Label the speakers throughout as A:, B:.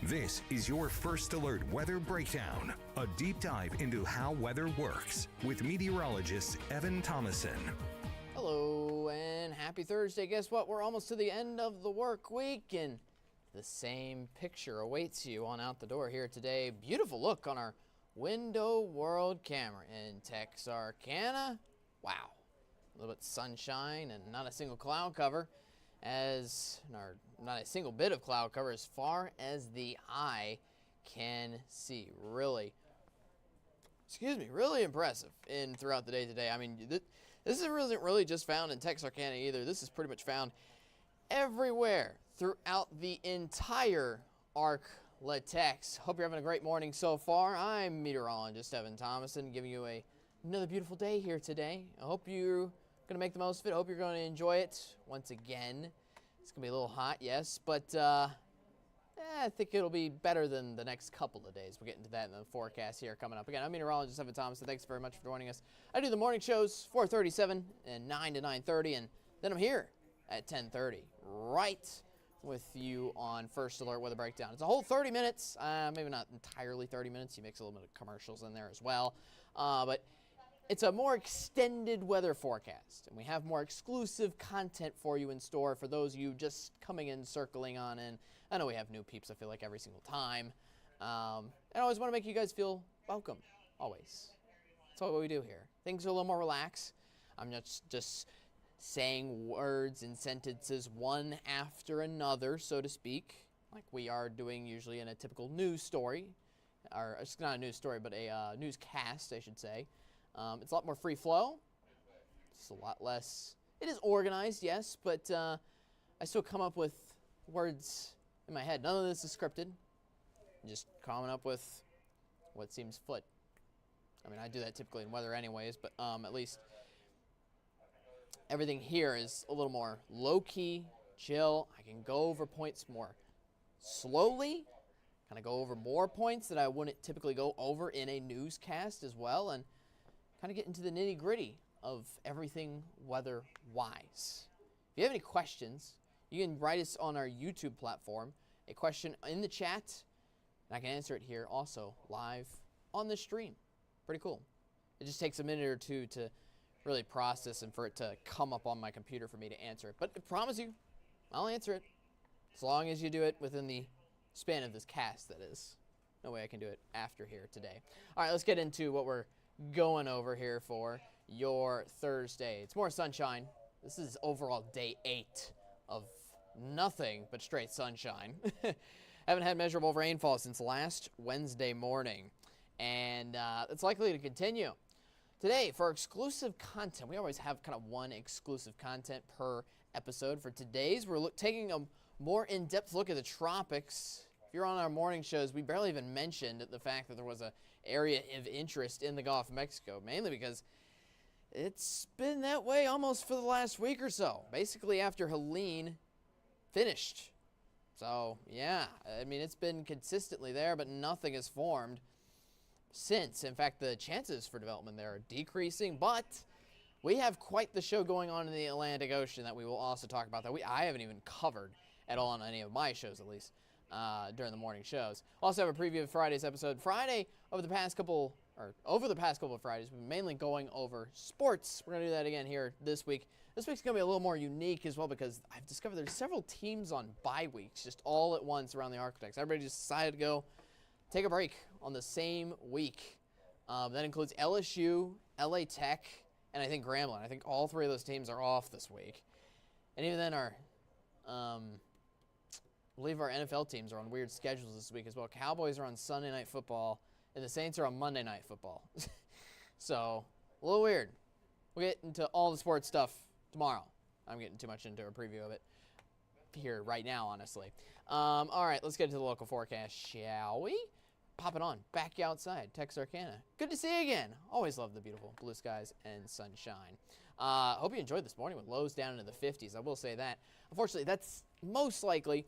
A: This is your First Alert Weather Breakdown, a deep dive into how weather works with meteorologist Evan Thomason.
B: Hello and happy Thursday. Guess what? We're almost to the end of the work week and the same picture awaits you on out the door here today. Beautiful look on our window world camera in Texarkana. Wow. A little bit of sunshine and not a single cloud cover, not a single bit of cloud cover as far as the eye can see. Really impressive throughout the day today. I mean, this isn't really just found in Texarkana either. This is pretty much found everywhere throughout the entire Ark-La-Tex. Hope you're having a great morning so far. I'm meteorologist Evan Thomason, giving you another beautiful day here today. I hope you're going to make the most of it. I hope you're going to enjoy it once again. It's going to be a little hot, yes, but I think it'll be better than the next couple of days. We'll get into that in the forecast here coming up. Again, I'm meteorologist Evan Thomason. Thanks very much for joining us. I do the morning shows 4:37 and 9 to 9:30, and then I'm here at 10:30, right with you on First Alert Weather Breakdown. It's a whole 30 minutes, maybe not entirely 30 minutes. You mix a little bit of commercials in there as well, but it's a more extended weather forecast, and we have more exclusive content for you in store for those of you just coming in, circling on in. I know we have new peeps, I feel like, every single time. And I always want to make you guys feel welcome, always. That's what we do here. Things are a little more relaxed. I'm not just saying words and sentences one after another, so to speak, like we are doing usually in a typical news story. Or it's not a news story, but a newscast, I should say. It's a lot more free flow. It's a lot less. It is organized, yes, but I still come up with words in my head. None of this is scripted. I'm just coming up with what seems foot. I mean, I do that typically in weather anyways, but at least everything here is a little more low-key, chill. I can go over points more slowly, kind of go over more points that I wouldn't typically go over in a newscast as well, and kind of get into the nitty-gritty of everything weather-wise. If you have any questions, you can write us on our YouTube platform, a question in the chat, and I can answer it here also live on the stream. Pretty cool. It just takes a minute or two to really process and for it to come up on my computer for me to answer it. But I promise you, I'll answer it as long as you do it within the span of this cast, that is. No way I can do it after here today. All right, let's get into what we're going over here for your Thursday. It's more sunshine. This is overall day 8 of nothing but straight sunshine. Haven't had measurable rainfall since last Wednesday morning, and it's likely to continue. Today, for exclusive content, we always have kind of one exclusive content per episode. For today's, we're taking a more in-depth look at the tropics. If you're on our morning shows, we barely even mentioned the fact that there was an area of interest in the Gulf of Mexico, mainly because it's been that way almost for the last week or so, basically after Helene finished. So, yeah, I mean, it's been consistently there, but nothing has formed since. In fact, the chances for development there are decreasing, but we have quite the show going on in the Atlantic Ocean that we will also talk about that I haven't even covered at all on any of my shows, at least. During the morning shows. Also have a preview of Friday's episode. Over the past couple of Fridays, we've been mainly going over sports. We're going to do that again here this week. This week's going to be a little more unique as well because I've discovered there's several teams on bye weeks just all at once around the Architects. Everybody just decided to go take a break on the same week. That includes LSU, LA Tech, and I think Grambling. I think all three of those teams are off this week. And even then I believe our NFL teams are on weird schedules this week as well. Cowboys are on Sunday Night Football, and the Saints are on Monday Night Football. So, a little weird. We'll get into all the sports stuff tomorrow. I'm getting too much into a preview of it here right now, honestly. All right, let's get into the local forecast, shall we? Pop it on. Back outside, Texarkana. Good to see you again. Always love the beautiful blue skies and sunshine. Hope you enjoyed this morning with lows down into the 50s. I will say that. Unfortunately, that's most likely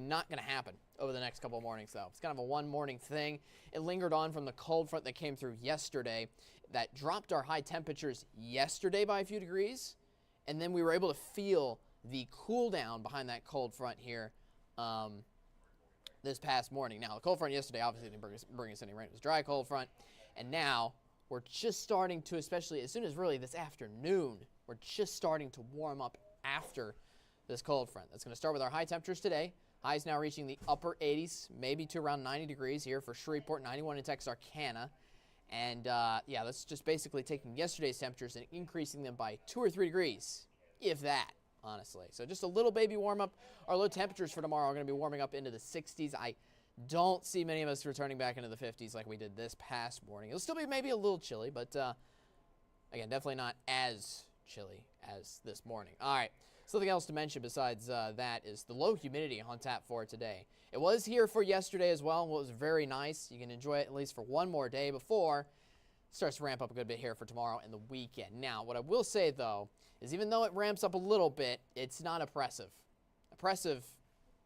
B: not going to happen over the next couple of mornings, though. It's kind of a one-morning thing. It lingered on from the cold front that came through yesterday that dropped our high temperatures yesterday by a few degrees, and then we were able to feel the cool down behind that cold front here this past morning. Now, the cold front yesterday obviously didn't bring us any rain. It was a dry cold front. And now we're just starting to, especially as soon as really this afternoon, we're just starting to warm up after this cold front. That's going to start with our high temperatures today. Highs now reaching the upper 80s, maybe to around 90 degrees here for Shreveport, 91 in Texarkana. And, yeah, that's just basically taking yesterday's temperatures and increasing them by 2 or 3 degrees, if that, honestly. So just a little baby warm-up. Our low temperatures for tomorrow are going to be warming up into the 60s. I don't see many of us returning back into the 50s like we did this past morning. It'll still be maybe a little chilly, but, again, definitely not as chilly as this morning. All right. Something else to mention besides that is the low humidity on tap for today. It was here for yesterday as well. It was very nice. You can enjoy it at least for one more day before it starts to ramp up a good bit here for tomorrow and the weekend. Now, what I will say, though, is even though it ramps up a little bit, it's not oppressive. Oppressive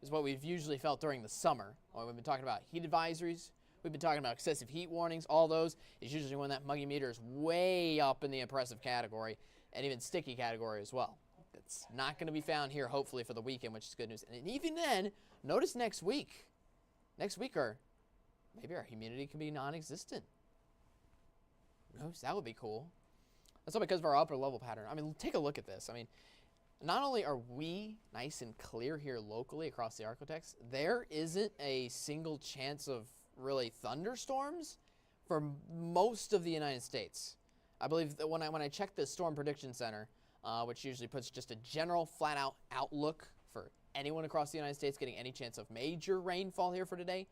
B: is what we've usually felt during the summer. When we've been talking about heat advisories, we've been talking about excessive heat warnings, all those is usually when that muggy meter is way up in the oppressive category and even sticky category as well. It's not going to be found here, hopefully, for the weekend, which is good news. And even then, notice next week. Next week, maybe our humidity can be non-existent. That would be cool. That's all because of our upper level pattern. I mean, take a look at this. I mean, not only are we nice and clear here locally across the Arklatex, there isn't a single chance of really thunderstorms for most of the United States. I believe that when I checked the Storm Prediction Center, which usually puts just a general flat-out outlook for anyone across the United States getting any chance of major rainfall here for today.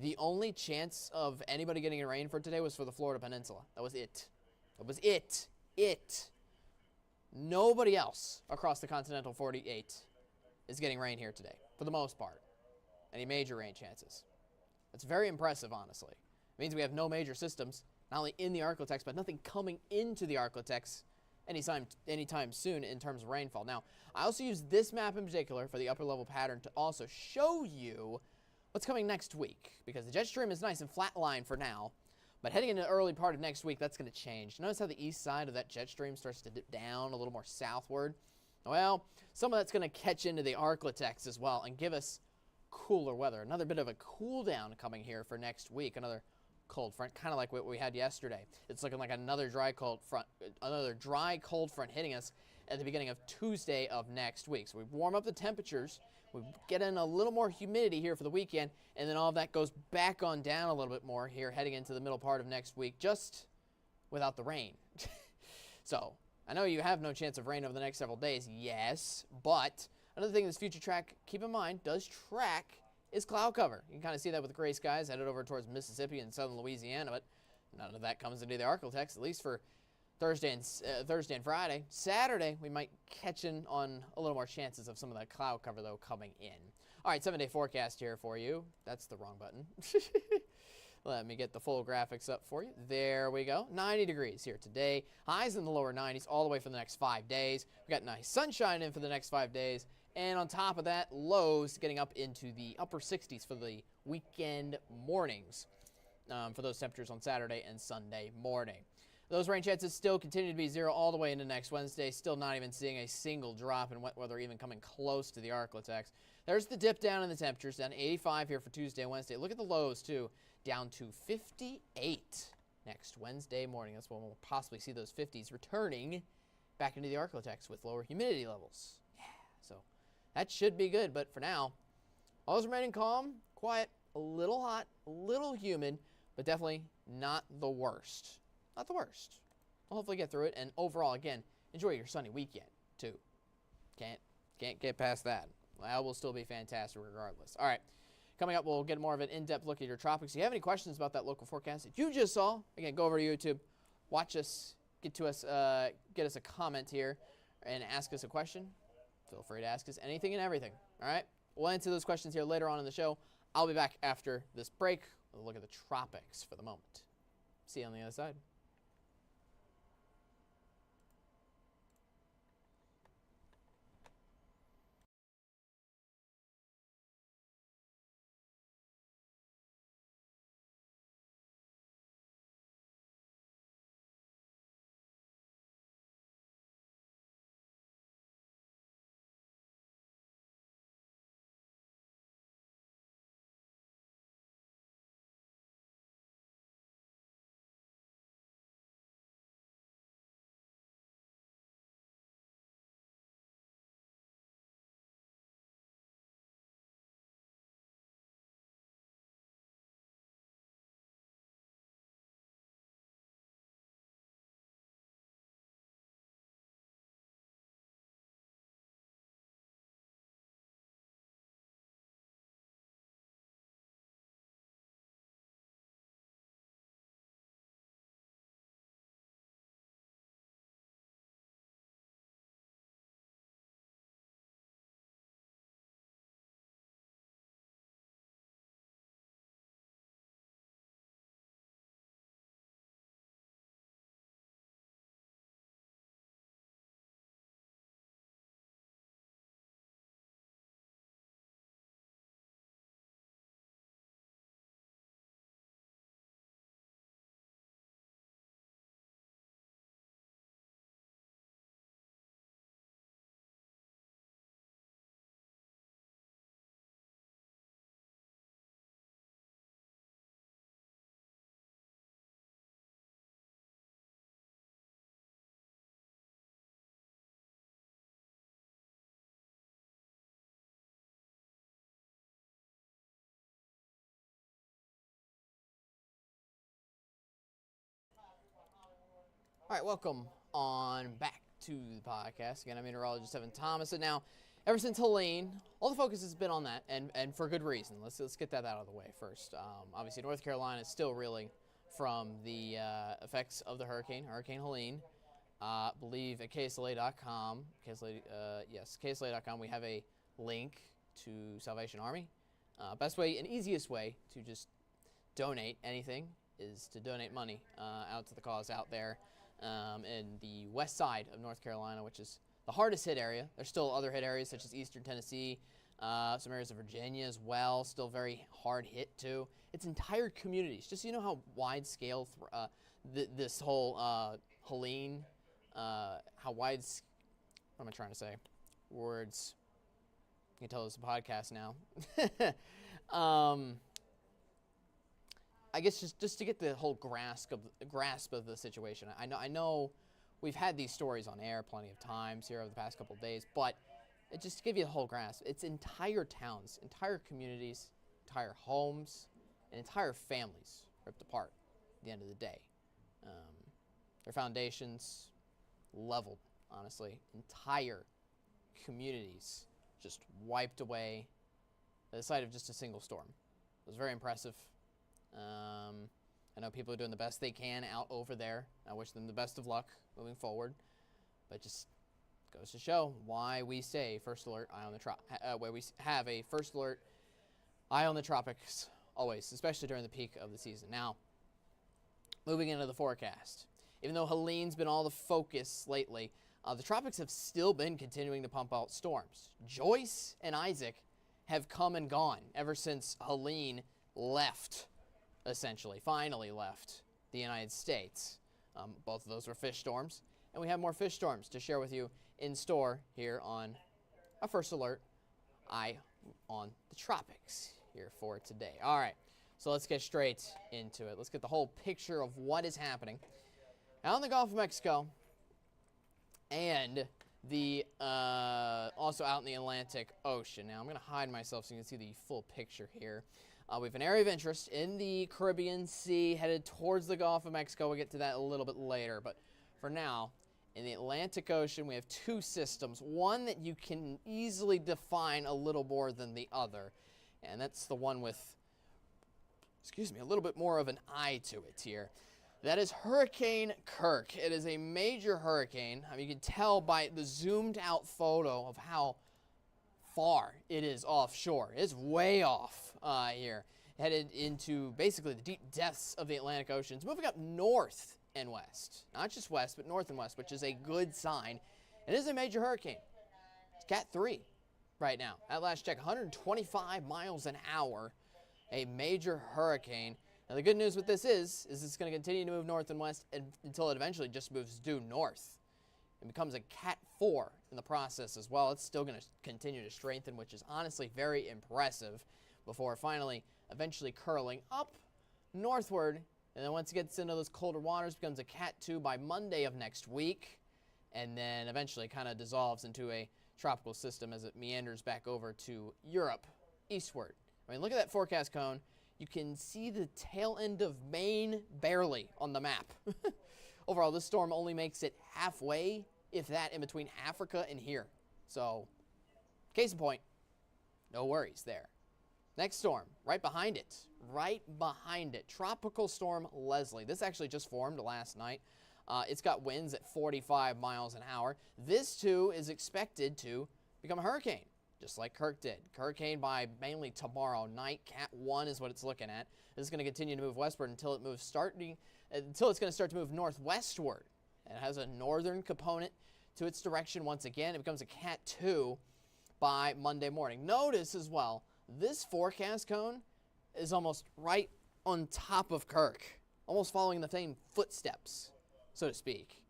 B: The only chance of anybody getting rain for today was for the Florida Peninsula. That was it. That was it. Nobody else across the continental 48 is getting rain here today, for the most part. Any major rain chances. That's very impressive, honestly. It means we have no major systems, not only in the Arklatex, but nothing coming into the Arklatex anytime soon in terms of rainfall. Now, I also use this map in particular for the upper level pattern to also show you what's coming next week, because the jet stream is nice and flatline for now, but heading into the early part of next week, that's going to change. Notice how the east side of that jet stream starts to dip down a little more southward? Well, some of that's going to catch into the Arklatex as well and give us cooler weather. Another bit of a cool down coming here for next week. Another cold front, kind of like what we had yesterday. It's looking like another dry cold front hitting us at the beginning of Tuesday of next week. So we warm up the temperatures, we get in a little more humidity here for the weekend, and then all of that goes back on down a little bit more here heading into the middle part of next week, just without the rain. So I know you have no chance of rain over the next several days, yes, but another thing this future track, keep in mind, does track is cloud cover. You can kind of see that with the gray skies headed over towards Mississippi and southern Louisiana, but none of that comes into the Arklatex, at least for Thursday and Friday. Saturday, we might catch in on a little more chances of some of that cloud cover, though, coming in. All right, 7-day forecast here for you. That's the wrong button. Let me get the full graphics up for you. There we go. 90 degrees here today. Highs in the lower 90s all the way for the next 5 days. We got nice sunshine in for the next 5 days. And on top of that, lows getting up into the upper 60s for the weekend mornings for those temperatures on Saturday and Sunday morning. Those rain chances still continue to be 0 all the way into next Wednesday. Still not even seeing a single drop in wet weather even coming close to the Arklatex. There's the dip down in the temperatures, down to 85 here for Tuesday and Wednesday. Look at the lows, too, down to 58 next Wednesday morning. That's when we'll possibly see those 50s returning back into the Arklatex with lower humidity levels. Yeah, so that should be good, but for now, all's remaining calm, quiet, a little hot, a little humid, but definitely not the worst. Not the worst. We'll hopefully get through it, and overall, again, enjoy your sunny weekend, too. Can't get past that. That will still be fantastic regardless. All right, coming up, we'll get more of an in-depth look at your tropics. If you have any questions about that local forecast that you just saw, again, go over to YouTube, watch us, get us a comment here, and ask us a question. Feel free to ask us anything and everything, all right? We'll answer those questions here later on in the show. I'll be back after this break. We'll look at the tropics for the moment. See you on the other side. All right, welcome on back to the podcast. Again, I'm meteorologist Evan Thomas. And now, ever since Helene, all the focus has been on that, and for good reason. Let's get that out of the way first. Obviously, North Carolina is still reeling from the effects of the hurricane, Hurricane Helene. I believe at KSLA.com, KSLA.com, we have a link to Salvation Army. Best way and easiest way to just donate anything is to donate money out to the cause out there. In the west side of North Carolina, which is the hardest hit area. There's still other hit areas such as eastern Tennessee, some areas of Virginia as well, still very hard hit too. It's entire communities. Just so you know how wide scale this whole Helene, how wide, what am I trying to say? Words. You can tell it's a podcast now. I guess just to get the whole grasp of the situation. I know we've had these stories on air plenty of times here over the past couple of days, but just to give you the whole grasp, it's entire towns, entire communities, entire homes, and entire families ripped apart at the end of the day. Their foundations leveled, honestly. Entire communities just wiped away at the sight of just a single storm. It was very impressive. I know people are doing the best they can out over there. I wish them the best of luck moving forward. But just goes to show why we say first alert, eye on the where we have a first alert, eye on the tropics always, especially during the peak of the season. Now, moving into the forecast. Even though Helene's been all the focus lately, the tropics have still been continuing to pump out storms. Joyce and Isaac have come and gone ever since Helene left. Essentially, finally left the United States. Both of those were fish storms, and we have more fish storms to share with you in store here on a first alert, eye on the tropics here for today. All right, so let's get straight into it. Let's get the whole picture of what is happening out in the Gulf of Mexico and the also out in the Atlantic Ocean. Now I'm going to hide myself so you can see the full picture here. We have an area of interest in the Caribbean Sea headed towards the Gulf of Mexico. We'll get to that a little bit later. But for now, in the Atlantic Ocean, we have two systems. One that you can easily define a little more than the other. And that's the one with, a little bit more of an eye to it here. That is Hurricane Kirk. It is a major hurricane. I mean, you can tell by the zoomed out photo of how far it is offshore. It's way off here, headed into basically the deep depths of the Atlantic Ocean. It's moving up north and west, not just west, but north and west, which is a good sign. It is a major hurricane. It's Cat 3 right now. At last check, 125 miles an hour, a major hurricane. Now the good news with this is it's going to continue to move north and west until it eventually just moves due north. It becomes a Cat 4 in the process as well. It's still going to continue to strengthen, which is honestly very impressive, before finally eventually curling up northward. And then once it gets into those colder waters, becomes a Cat 2 by Monday of next week. And then eventually kind of dissolves into a tropical system as it meanders back over to Europe eastward. I mean, look at that forecast cone. You can see the tail end of Maine barely on the map. Overall, this storm only makes it halfway, if that, in between Africa and here. So, case in point, no worries there. Next storm, right behind it. Tropical Storm Leslie. This actually just formed last night. It's got winds at 45 miles an hour. This, too, is expected to become a hurricane, just like Kirk did. Hurricane by mainly tomorrow night. Cat 1 is what it's looking at. This is going to continue to move westward until it's going to start to move northwestward. It has a northern component to its direction once again. It becomes a Cat 2 by Monday morning. Notice as well, this forecast cone is almost right on top of Kirk, almost following the same footsteps, so to speak,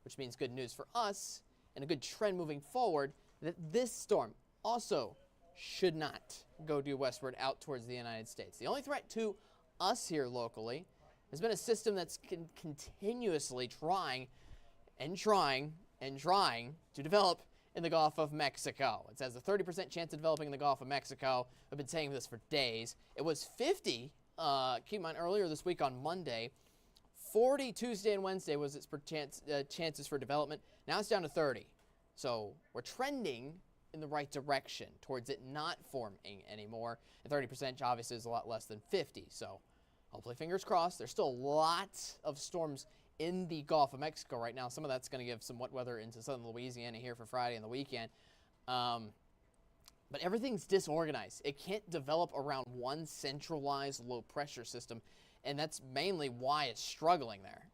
B: which means good news for us and a good trend moving forward that this storm also should not go due westward out towards the United States. The only threat to us here locally has been a system that's continuously trying to develop in the Gulf of Mexico. It says a 30% chance of developing in the Gulf of Mexico. I've been saying this for days. It was 50, keep in mind, earlier this week on Monday, 40 Tuesday and Wednesday was its chances for development. Now it's down to 30. So we're trending in the right direction towards it not forming anymore. And 30% obviously is a lot less than 50. So hopefully, fingers crossed. There's still a lot of storms in the Gulf of Mexico right now. Some of that's going to give some wet weather into southern Louisiana here for Friday and the weekend. But everything's disorganized. It can't develop around one centralized low-pressure system, and that's mainly why it's struggling there.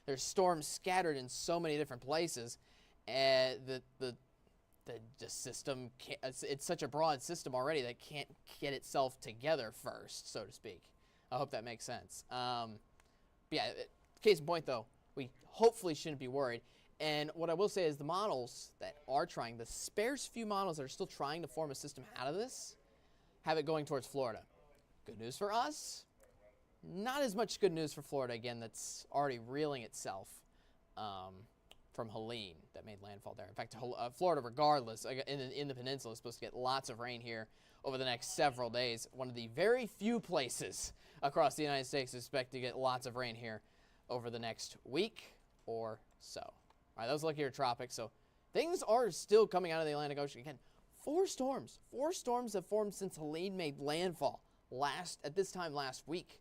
B: There's storms scattered in so many different places, and the system can't, it's such a broad system already that it can't get itself together first, so to speak. I hope that makes sense. Yeah, case in point, though, we hopefully shouldn't be worried. And what I will say is the models that are trying, the sparse few models that are still trying to form a system out of this, have it going towards Florida. Good news for us. Not as much good news for Florida, again, that's already reeling itself from Helene that made landfall there. In fact, Florida, regardless, in the peninsula, is supposed to get lots of rain here over the next several days. One of the very few places across the United States is expected to get lots of rain here over the next week or so. All right, that was a look at your tropics. So things are still coming out of the Atlantic Ocean. Again, four storms have formed since Helene made landfall at this time last week.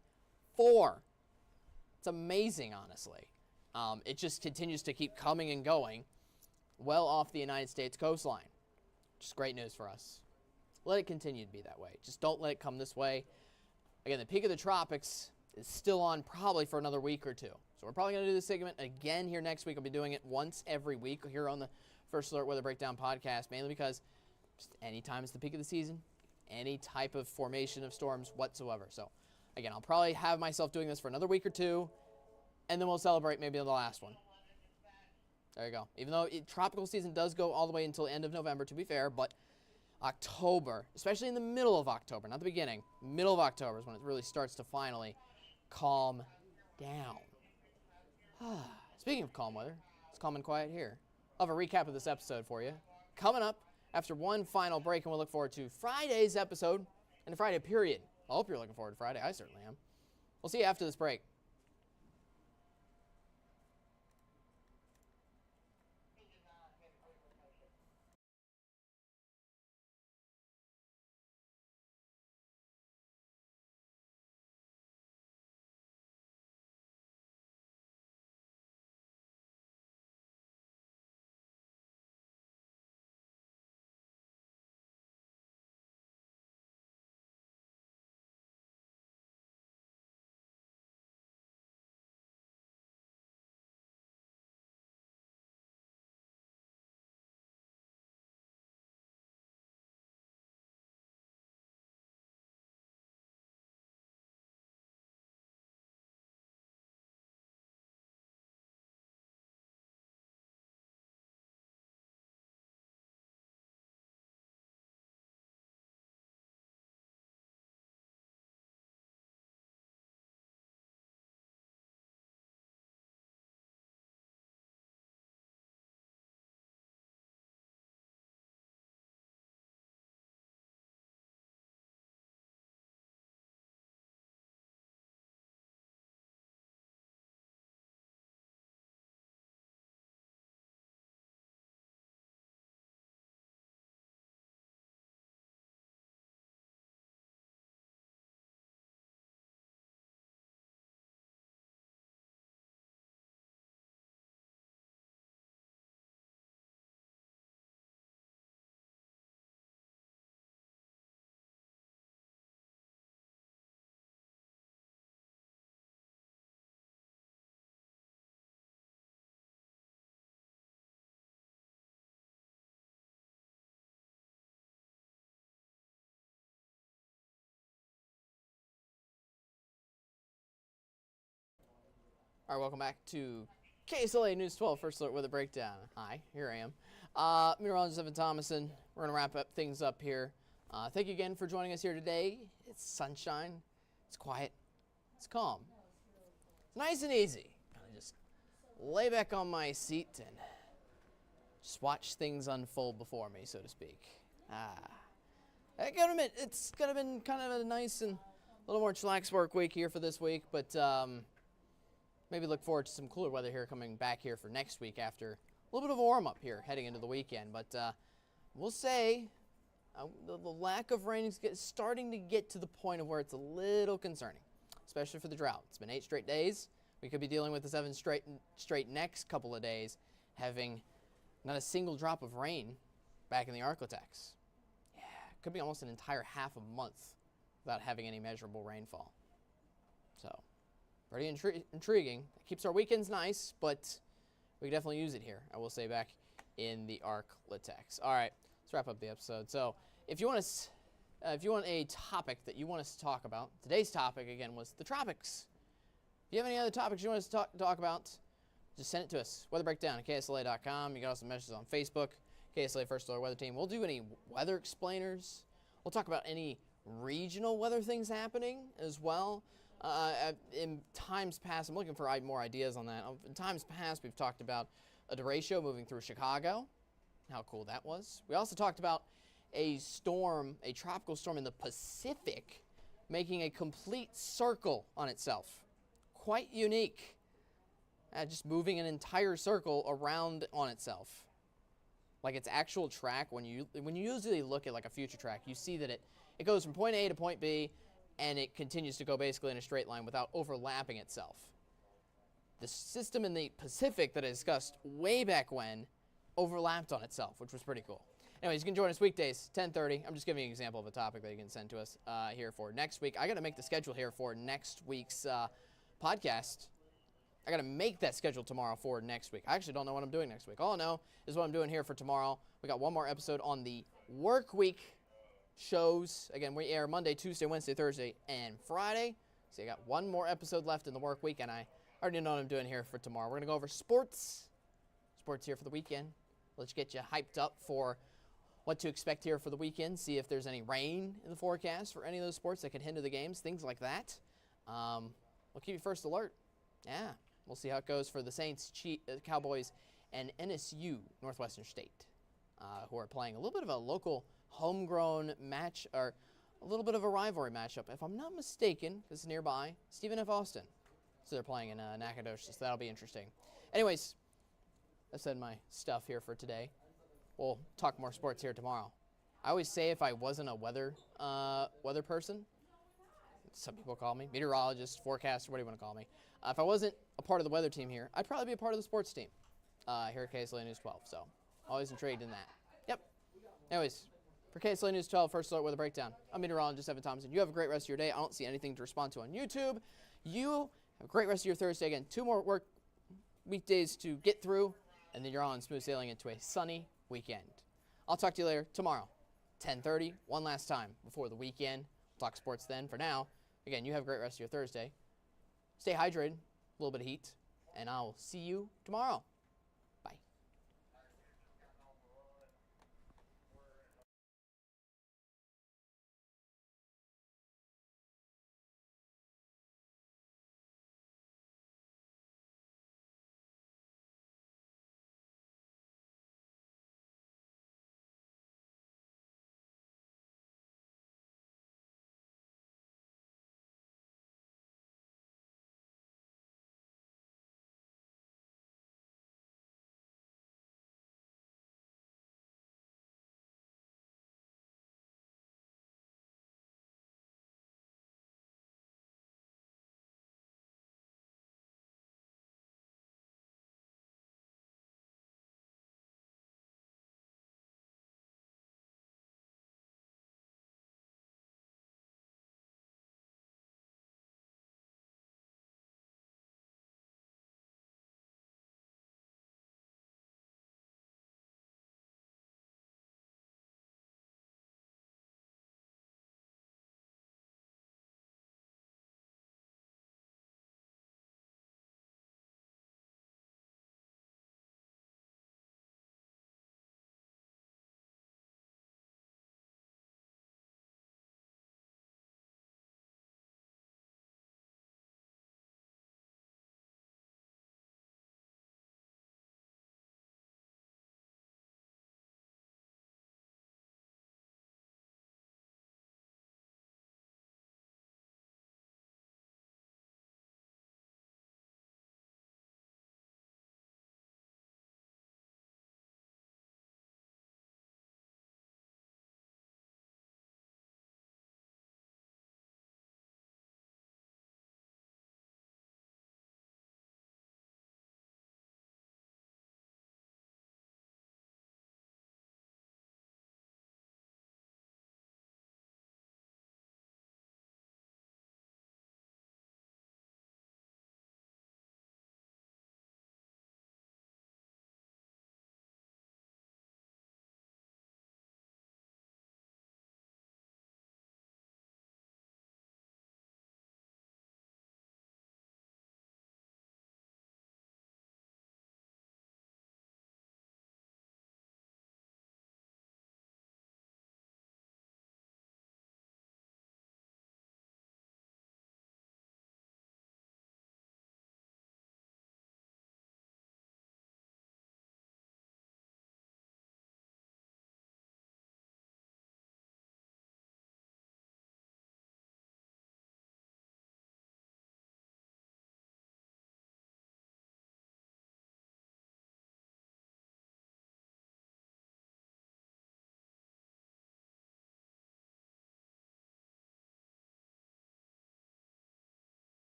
B: 4. It's amazing, honestly. It just continues to keep coming and going well off the United States coastline. Just great news for us. Let it continue to be that way. Just don't let it come this way. Again, the peak of the tropics is still on probably for another week or two. So we're probably going to do this segment again here next week. I'll be doing it once every week here on the First Alert Weather Breakdown podcast, mainly because just any time it's the peak of the season, any type of formation of storms whatsoever. So again, I'll probably have myself doing this for another week or two, and then we'll celebrate maybe the last one. There you go. Even though tropical season does go all the way until the end of November, to be fair, but October, especially in the middle of October, not the beginning, middle of October is when it really starts to finally calm down. Speaking of calm weather, it's calm and quiet here. I'll have a recap of this episode for you. Coming up after one final break, and we'll look forward to Friday's episode and the Friday period. I hope you're looking forward to Friday. I certainly am. We'll see you after this break. All right, welcome back to KSLA News 12 First Alert Weather Breakdown. Hi, here I am. Meteorologist Evan Thomason. We're going to wrap things up here. Thank you again for joining us here today. It's sunshine. It's quiet. It's calm. It's nice and easy. Kind of just lay back on my seat and just watch things unfold before me, so to speak. I gotta admit, it's kind of been kind of a nice and a little more chillax work week here for this week, but maybe look forward to some cooler weather here coming back here for next week after a little bit of a warm-up here heading into the weekend. But we'll say the lack of rain is starting to get to the point of where it's a little concerning, especially for the drought. It's been 8 straight days. We could be dealing with the 7 straight next couple of days, having not a single drop of rain back in the Arklatex. Yeah, it could be almost an entire half a month without having any measurable rainfall. So, pretty intriguing. It keeps our weekends nice, but we can definitely use it here, I will say, back in the Arklatex. All right, let's wrap up the episode. So, if you want a topic that you want us to talk about, today's topic, again, was the tropics. If you have any other topics you want us to talk about, just send it to us. Weather Breakdown at KSLA.com. You can also message us on Facebook, KSLA First Alert Weather Team. We'll do any weather explainers. We'll talk about any regional weather things happening as well. In times past, I'm looking for more ideas on that. In times past, we've talked about a derecho moving through Chicago, how cool that was. We also talked about a storm, a tropical storm in the Pacific, making a complete circle on itself. Quite unique. Just moving an entire circle around on itself. Like its actual track, when you usually look at like a future track, you see that it goes from point A to point B, and it continues to go basically in a straight line without overlapping itself. The system in the Pacific that I discussed way back when overlapped on itself, which was pretty cool. Anyways, you can join us weekdays, 10:30. I'm just giving you an example of a topic that you can send to us here for next week. I got to make the schedule here for next week's podcast. I got to make that schedule tomorrow for next week. I actually don't know what I'm doing next week. All I know is what I'm doing here for tomorrow. We got one more episode on the work week shows. Again, we air Monday, Tuesday, Wednesday, Thursday, and Friday. So you got one more episode left in the work week, and I already know what I'm doing here for tomorrow. We're going to go over sports. Sports here for the weekend. Let's get you hyped up for what to expect here for the weekend. See if there's any rain in the forecast for any of those sports that could hinder the games, things like that. We'll keep you first alert. Yeah. We'll see how it goes for the Saints, Cowboys, and NSU, Northwestern State, who are playing a little bit of a local homegrown match, or a little bit of a rivalry matchup. If I'm not mistaken, because it's nearby, Stephen F. Austin. So they're playing in Nacogdoches, so that'll be interesting. Anyways, I said my stuff here for today. We'll talk more sports here tomorrow. I always say if I wasn't a weather person, some people call me meteorologist, forecaster, what do you want to call me? If I wasn't a part of the weather team here, I'd probably be a part of the sports team here at KSLA News 12. So always intrigued in that. Yep. Anyways, for KSLA News 12, First Alert Weather Breakdown, I'm meteorologist Evan Thompson. You have a great rest of your day. I don't see anything to respond to on YouTube. You have a great rest of your Thursday. Again, 2 more work weekdays to get through, and then you're on smooth sailing into a sunny weekend. I'll talk to you later tomorrow, 10:30, one last time before the weekend. We'll talk sports then. For now, again, you have a great rest of your Thursday. Stay hydrated, a little bit of heat, and I'll see you tomorrow.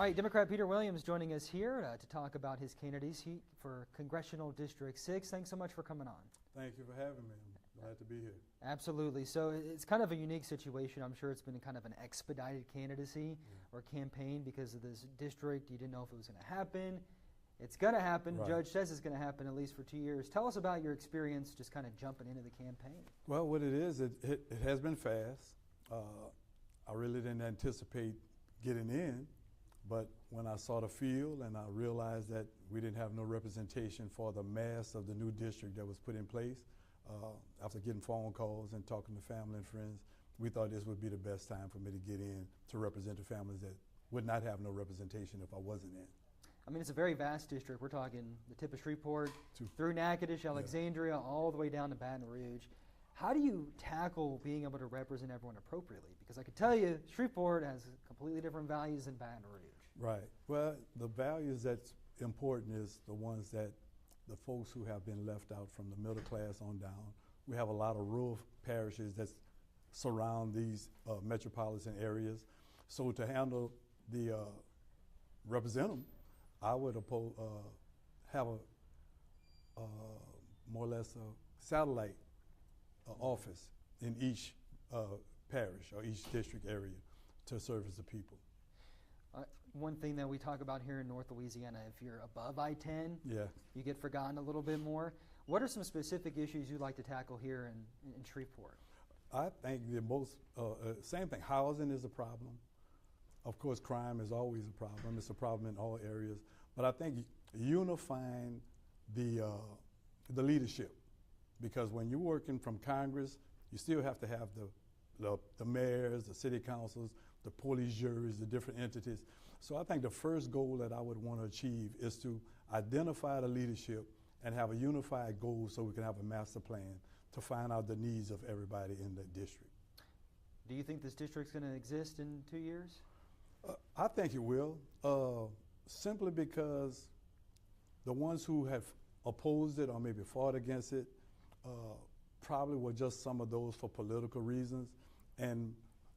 C: right, Democrat Peter Williams joining us here to talk about his candidacy for Congressional District 6. Thanks so much for coming on.
D: Thank you for having me. I'm glad to be here.
C: Absolutely. So it's kind of a unique situation. I'm sure it's been kind of an expedited candidacy or campaign because of this district. You didn't know if it was going to happen. It's going to happen.
D: Right.
C: Judge says it's going to happen at least for 2 years. Tell us about your experience just kind of jumping into the campaign.
D: Well, what it is, it has been fast. I really didn't anticipate getting in, but when I saw the field and I realized that we didn't have no representation for the mass of the new district that was put in place, after getting phone calls and talking to family and friends, we thought this would be the best time for me to get in to represent the families that would not have no representation if I wasn't in.
C: I mean, it's a very vast district. We're talking the tip of Shreveport through Natchitoches, Alexandria, all the way down to Baton Rouge. How do you tackle being able to represent everyone appropriately? Because I could tell you, Shreveport has completely different values than Baton Rouge.
D: Right. Well, the values that's important is the ones that the folks who have been left out from the middle class on down. We have a lot of rural parishes that surround these metropolitan areas. So to handle the represent them, I would have a more or less a satellite office in each parish or each district area to service the people.
C: One thing that we talk about here in North Louisiana, if you're above I-10, you get forgotten a little bit more. What are some specific issues you'd like to tackle here in Shreveport?
D: I think the most, same thing, housing is a problem. Of course, crime is always a problem. It's a problem in all areas. But I think unifying the leadership, because when you're working from Congress, you still have to have the mayors, the city councils, the police juries, the different entities. So I think the first goal that I would want to achieve is to identify the leadership and have a unified goal so we can have a master plan to find out the needs of everybody in the district.
C: Do you think this district's going to exist in 2 years?
D: I think it will, simply because the ones who have opposed it or maybe fought against it probably were just some of those for political reasons. And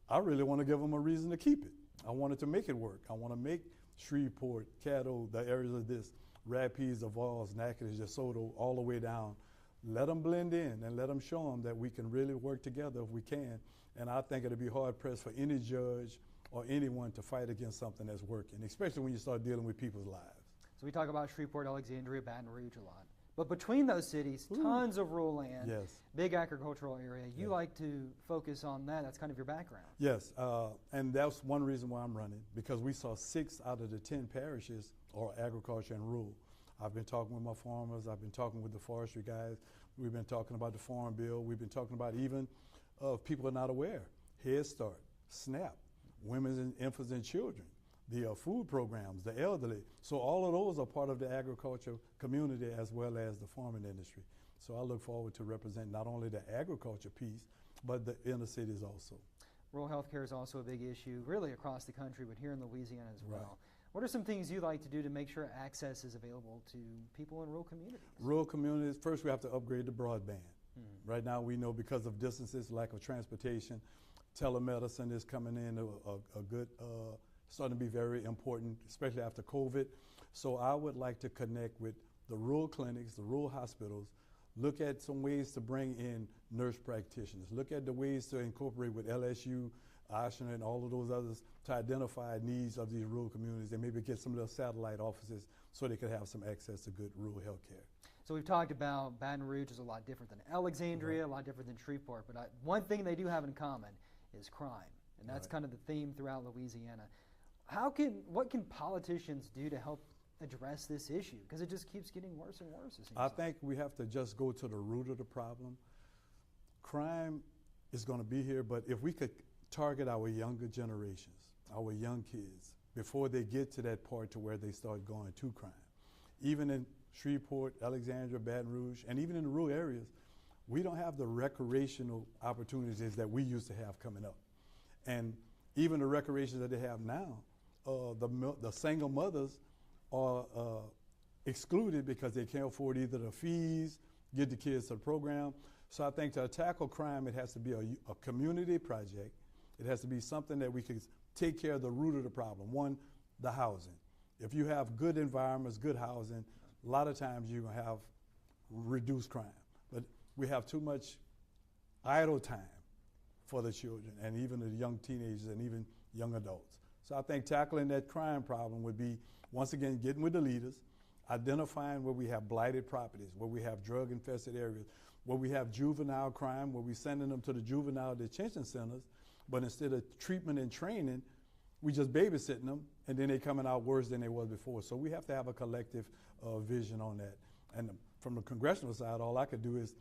D: I really want to give them a reason to keep it. I wanted to make it work. I want to make Shreveport, Caddo, the areas of this, Rapides, Avals, Natchitoches, DeSoto, all the way down. Let them blend in and let them show them that we can really work together if we can. And I think it'll be hard pressed for any judge or anyone to fight against something that's working, especially when you start dealing with people's lives.
C: So we talk about Shreveport, Alexandria, Baton Rouge a lot. But between those cities, tons of rural land, big agricultural area. You like to focus on that. That's kind of your background.
D: Yes, and that's one reason why I'm running, because we saw 6 out of the 10 parishes are agriculture and rural. I've been talking with my farmers. I've been talking with the forestry guys. We've been talking about the farm bill. We've been talking about even if people are not aware, Head Start, SNAP, women and infants and children, the food programs, the elderly. So all of those are part of the agriculture community as well as the farming industry. So I look forward to represent not only the agriculture piece, but the inner cities also.
C: Rural health care is also a big issue, really across the country, but here in Louisiana as well.
D: Right.
C: What are some things you like to do to make sure access is available to people in rural communities?
D: Rural communities, first we have to upgrade the broadband. Right now we know because of distances, lack of transportation, telemedicine is coming in a good, starting to be very important, especially after COVID. So I would like to connect with the rural clinics, the rural hospitals, look at some ways to bring in nurse practitioners, look at the ways to incorporate with LSU, Oshner, and all of those others to identify needs of these rural communities and maybe get some little satellite offices so they could have some access to good rural health care.
C: So we've talked about Baton Rouge is a lot different than Alexandria, a lot different than Shreveport, but one thing they do have in common is crime, and that's kind of the theme throughout Louisiana. What can politicians do to help address this issue? Because it just keeps getting worse and worse, it seems
D: I think we have to just go to the root of the problem. Crime is going to be here, but if we could target our younger generations, our young kids, before they get to that part to where they start going to crime. Even in Shreveport, Alexandria, Baton Rouge, and even in the rural areas, we don't have the recreational opportunities that we used to have coming up. And even the recreations that they have now, the single mothers are excluded because they can't afford either the fees, get the kids to the program. So I think to tackle crime, it has to be a community project. It has to be something that we can take care of the root of the problem. One, the housing. If you have good environments, good housing, a lot of times you're going to have reduced crime. But we have too much idle time for the children and even the young teenagers and even young adults. So I think tackling that crime problem would be, once again, getting with the leaders, identifying where we have blighted properties, where we have drug-infested areas, where we have juvenile crime, where we're sending them to the juvenile detention centers, but instead of treatment and training, we just babysitting them, and then they coming out worse than they was before. So we have to have a collective vision on that. And from the congressional side, all I could do is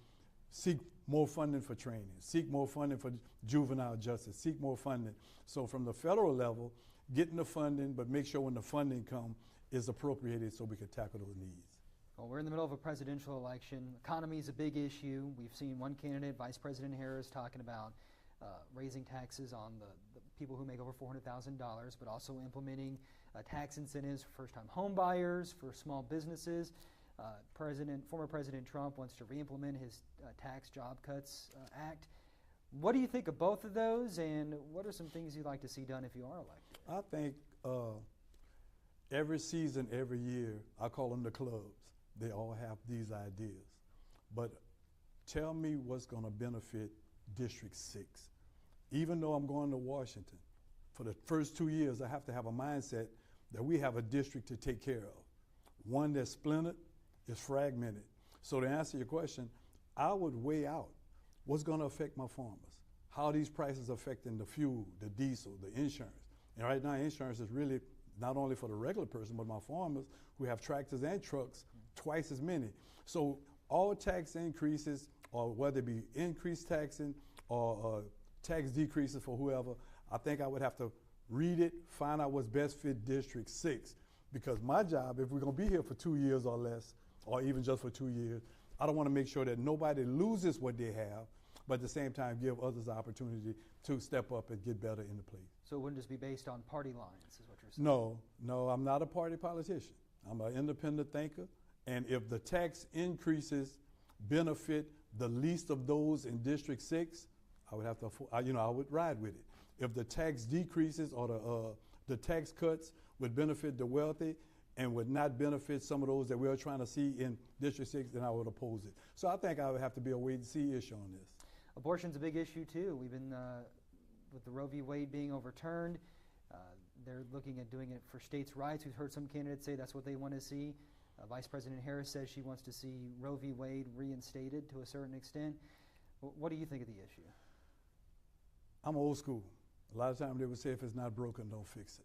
D: seek more funding for training, seek more funding for juvenile justice, seek more funding. So from the federal level, getting the funding, but make sure when the funding comes, is appropriated so we can tackle those needs.
C: Well, we're in the middle of a presidential election. Economy is a big issue. We've seen one candidate, Vice President Harris, talking about raising taxes on the people who make over $400,000, but also implementing tax incentives for first-time home buyers, for small businesses. Former President Trump wants to re-implement his Tax Job Cuts Act. What do you think of both of those, and what are some things you'd like to see done if you are elected?
D: I think every season, every year, I call them the clubs. They all have these ideas. But tell me what's going to benefit District 6. Even though I'm going to Washington, for the first 2 years, I have to have a mindset that we have a district to take care of. One that's splintered, is fragmented. So to answer your question, I would weigh out what's going to affect my farmers, how these prices affecting the fuel, the diesel, the insurance. And right now, insurance is really not only for the regular person, but my farmers who have tractors and trucks, twice as many. So all tax increases, or whether it be increased taxing or tax decreases for whoever, I think I would have to read it, find out what's best fit District 6. Because my job, if we're going to be here for 2 years or less, or even just for 2 years, I don't want to make sure that nobody loses what they have, but at the same time give others the opportunity to step up and get better in the place.
C: So it wouldn't just be based on party lines, is what you're saying?
D: No, I'm not a party politician. I'm an independent thinker, and if the tax increases benefit the least of those in District 6, I would have to, I would ride with it. If the tax decreases or the tax cuts would benefit the wealthy and would not benefit some of those that we're trying to see in District 6, then I would oppose it. So I think I would have to be a wait-and-see issue on this.
C: Abortion's a big issue, too. We've been, with the Roe v. Wade being overturned, they're looking at doing it for states' rights. We've heard some candidates say that's what they want to see. Vice President Harris says she wants to see Roe v. Wade reinstated to a certain extent. What do you think of the issue?
D: I'm old school. A lot of times they would say if it's not broken, don't fix it.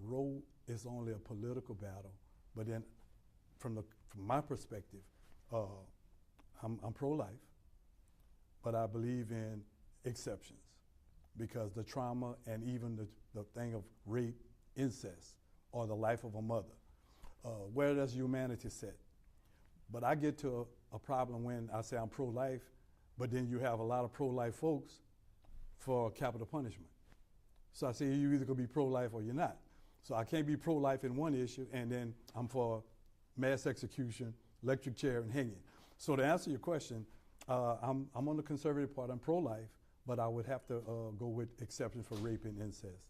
D: Roe is only a political battle, but then from my perspective, I'm pro-life, but I believe in exceptions because the trauma and even the thing of rape, incest, or the life of a mother, where does humanity sit? But I get to a problem when I say I'm pro-life, but then you have a lot of pro-life folks for capital punishment. So I say you either gonna be pro-life or you're not. So I can't be pro-life in one issue and then I'm for mass execution, electric chair, and hanging. So to answer your question, I'm on the conservative part, I'm pro-life, but I would have to go with exceptions for rape and incest.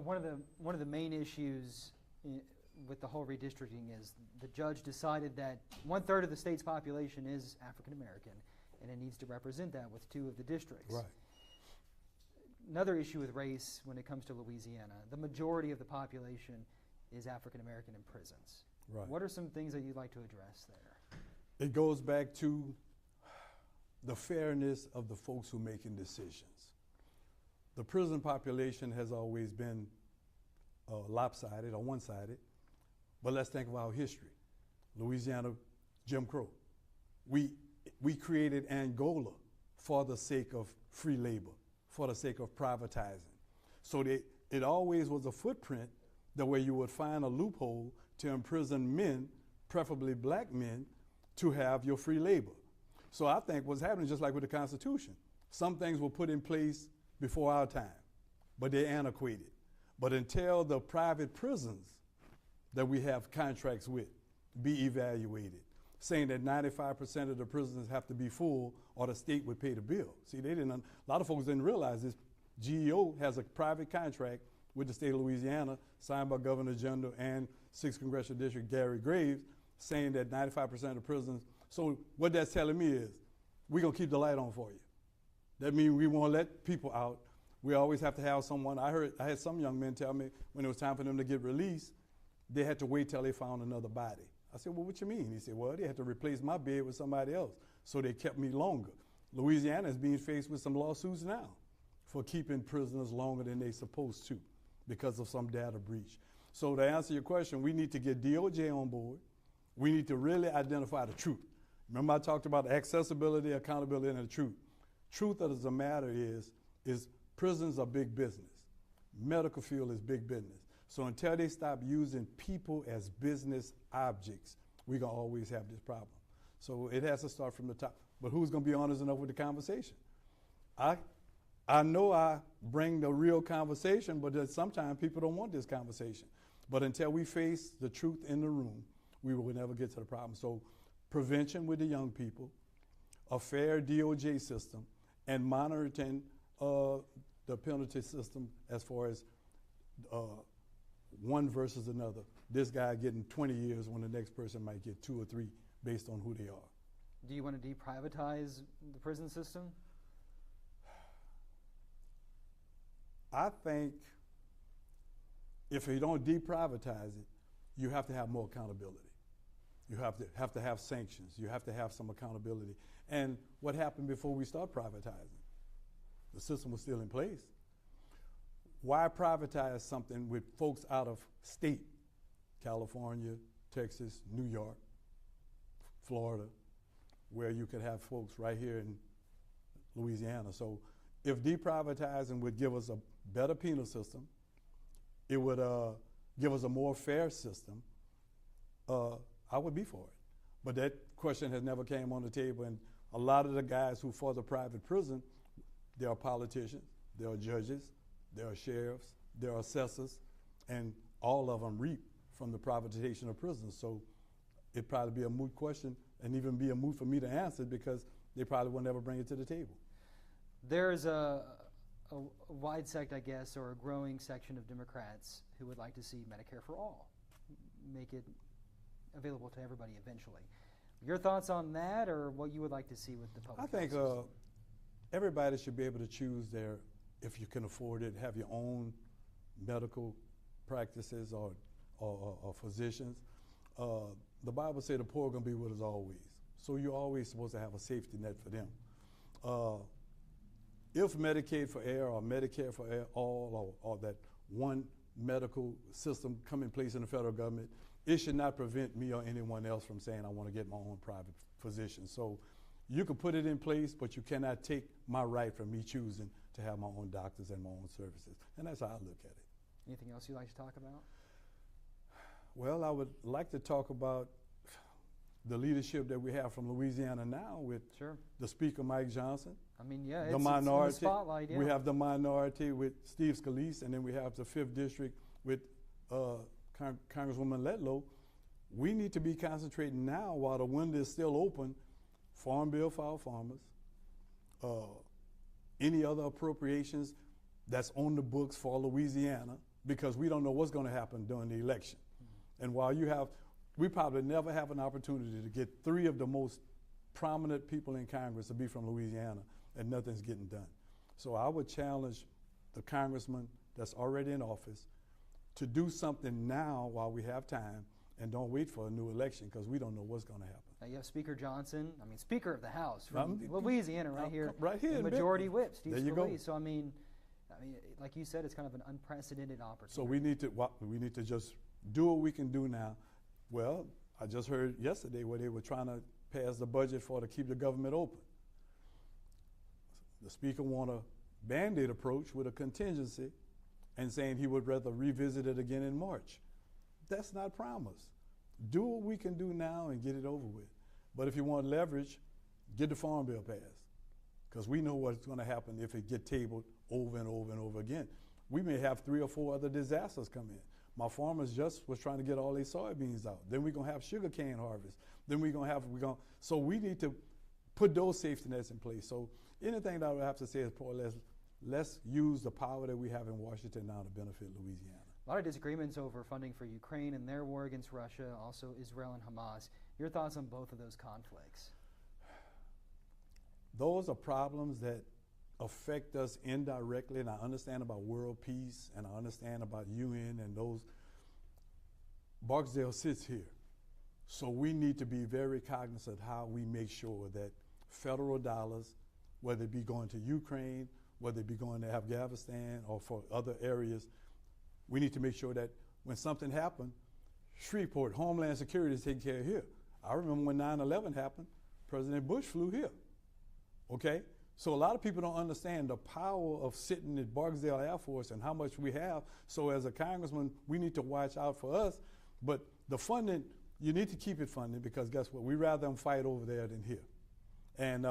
C: one of the main issues with the whole redistricting is the judge decided that 1/3 of the state's population is African American, and it needs to represent that with 2 of the districts.
D: Right.
C: Another issue with race when it comes to Louisiana, the majority of the population is African American in prisons.
D: Right.
C: What are some things that you'd like to address there?
D: It goes back to the fairness of the folks who are making decisions. The prison population has always been lopsided or one-sided, but let's think of our history. Louisiana, Jim Crow. We created Angola for the sake of free labor, for the sake of privatizing. So it always was a footprint that where you would find a loophole to imprison men, preferably black men, to have your free labor. So I think what's happening, just like with the Constitution, some things were put in place before our time, but they're antiquated. But until the private prisons that we have contracts with be evaluated, saying that 95% of the prisons have to be full or the state would pay the bill. See, a lot of folks didn't realize this. GEO has a private contract with the state of Louisiana, signed by Governor Jundell and 6th Congressional District Gary Graves, saying that 95% of the prisons. So what that's telling me is, we're gonna keep the light on for you. That means we won't let people out. We always have to have someone. I had some young men tell me when it was time for them to get released, they had to wait till they found another body. I said, well, what you mean? He said, well, they had to replace my bed with somebody else. So they kept me longer. Louisiana is being faced with some lawsuits now for keeping prisoners longer than they're supposed to because of some data breach. So to answer your question, we need to get DOJ on board. We need to really identify the truth. Remember I talked about accessibility, accountability, and the truth. Truth of the matter is prisons are big business. Medical field is big business. So until they stop using people as business objects, we're gonna always have this problem. So it has to start from the top. But who's gonna be honest enough with the conversation? I know I bring the real conversation, but sometimes people don't want this conversation. But until we face the truth in the room, we will never get to the problem. So prevention with the young people, a fair DOJ system, and monitoring the penalty system as far as one versus another. This guy getting 20 years when the next person might get 2 or 3 based on who they are.
C: Do you want to deprivatize the prison system?
D: I think if you don't deprivatize it, you have to have more accountability. You have to have sanctions. You have to have some accountability. And what happened before we start privatizing? The system was still in place. Why privatize something with folks out of state? California, Texas, New York, Florida, where you could have folks right here in Louisiana. So if deprivatizing would give us a better penal system, it would give us a more fair system, I would be for it. But that question has never came on the table, and a lot of the guys who fought the private prison, they are politicians, they are judges, they are sheriffs, they are assessors, and all of them reap from the privatization of prisons. So it'd probably be a moot question, and even be a moot for me to answer because they probably will never bring it to the table.
C: There's a wide sect, I guess, or a growing section of Democrats who would like to see Medicare for all, make it available to everybody eventually. Your thoughts on that, or what you would like to see with the public?
D: I think everybody should be able to choose if you can afford it, have your own medical practices or physicians. The Bible says the poor are going to be with us always. So you're always supposed to have a safety net for them. If Medicaid for Air or Medicare for All or that one medical system come in place in the federal government, it should not prevent me or anyone else from saying I want to get my own private physician. So you can put it in place, but you cannot take my right from me choosing to have my own doctors and my own services. And that's how I look at it.
C: Anything else you'd like to talk about?
D: Well, I would like to talk about the leadership that we have from Louisiana now with the Speaker, Mike Johnson.
C: I mean, yeah,
D: the
C: it's
D: minority.
C: in the spotlight, yeah.
D: We have the minority with Steve Scalise, and then we have the 5th District with Congresswoman Letlow. We need to be concentrating now while the window is still open, Farm Bill for our farmers, any other appropriations that's on the books for Louisiana because we don't know what's going to happen during the election. And while we probably never have an opportunity to get 3 of the most prominent people in Congress to be from Louisiana, and nothing's getting done. So I would challenge the congressman that's already in office to do something now while we have time, and don't wait for a new election, because we don't know what's going to happen.
C: Now you have Speaker Johnson, Speaker of the House from Louisiana, right here,
D: the
C: Majority Whip, Steve
D: there you
C: Scalise.
D: go.
C: So like you said, it's kind of an unprecedented opportunity.
D: So we need to just do what we can do now. Well, I just heard yesterday where they were trying to pass the budget to keep the government open. The Speaker want a Band-Aid approach with a contingency, and saying he would rather revisit it again in March. That's not promise. Do what we can do now and get it over with. But if you want leverage, get the Farm Bill passed, because we know what's going to happen if it get tabled over and over and over again. We may have 3 or 4 other disasters come in. My farmers just was trying to get all their soybeans out. Then we're going to have sugarcane harvest. Then so we need to put those safety nets in place. So anything that I would have to say is more or less, let's use the power that we have in Washington now to benefit Louisiana.
C: A lot of disagreements over funding for Ukraine and their war against Russia, also Israel and Hamas. Your thoughts on both of those conflicts?
D: Those are problems that affect us indirectly, and I understand about world peace, and I understand about UN and those. Barksdale sits here. So we need to be very cognizant of how we make sure that federal dollars, whether it be going to Ukraine, whether it be going to Afghanistan or for other areas, we need to make sure that when something happened, Shreveport, Homeland Security is taking care of here. I remember when 9/11 happened, President Bush flew here, okay? So a lot of people don't understand the power of sitting at Barksdale Air Force and how much we have. So as a congressman, we need to watch out for us. But the funding, you need to keep it funded, because guess what? We'd rather them fight over there than here. And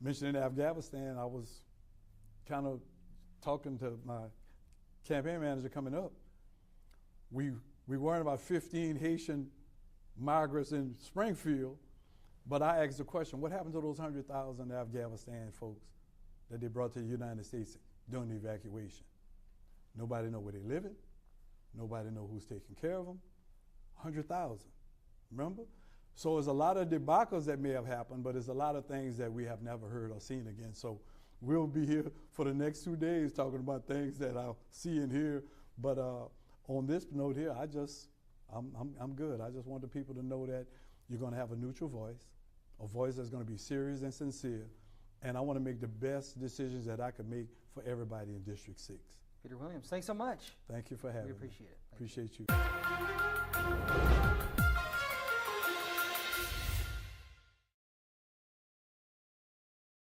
D: mentioning Afghanistan, I was kind of talking to my campaign manager coming up. We worried about 15 Haitian migrants in Springfield, but I asked the question, what happened to those 100,000 Afghanistan folks that they brought to the United States during the evacuation? Nobody know where they living. Nobody know who's taking care of them. 100,000, remember? So there's a lot of debacles that may have happened, but there's a lot of things that we have never heard or seen again. So we'll be here for the next 2 days talking about things that I'll see and hear. But on this note here, I'm good. I just want the people to know that you're going to have a neutral voice, a voice that's going to be serious and sincere, and I want to make the best decisions that I can make for everybody in District 6.
C: Peter Williams, thanks so much.
D: Thank you for having me.
C: We appreciate it.
D: Appreciate you.